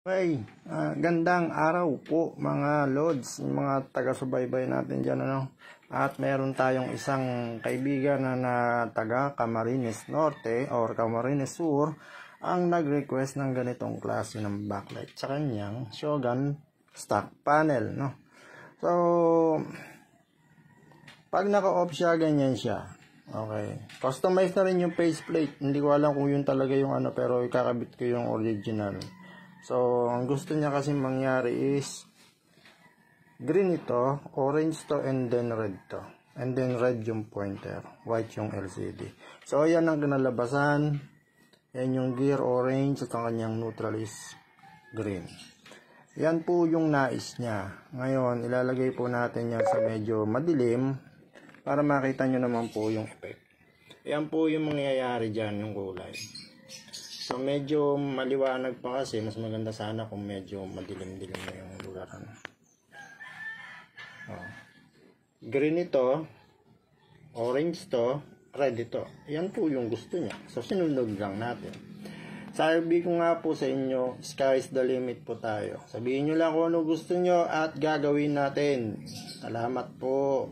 Okay, gandang araw po mga lods, mga taga-subaybay natin dyan, ano? At meron tayong isang kaibigan na taga Camarines Norte or Camarines Sur ang nag-request ng ganitong klase ng backlight sa kanyang Shogun stock panel, no? So, pag naka-off siya, ganyan siya. Okay. Customize na rin yung faceplate. Hindi ko alam kung yun talaga yung ano, pero ikakabit ko yung original. So, ang gusto niya kasi mangyari is green ito, orange to, and then red to. And then red yung pointer, white yung LCD. So, yan ang kinalabasan. Yan yung gear orange at ang kanyang neutral is green. Yan po yung nais niya. Ngayon, ilalagay po natin yan sa medyo madilim para makita nyo naman po yung effect. Yan po yung mangyayari dyan, yung kulay. So, medyo maliwanag pa kasi. Mas maganda sana kung medyo madilim-dilim na yung lugar. Oh. Green ito, orange to, red ito. Yan po yung gusto niya. So, sinunod lang natin. Sabi ko nga po sa inyo, sky's the limit po tayo. Sabihin nyo lang kung ano gusto nyo at gagawin natin. Salamat po.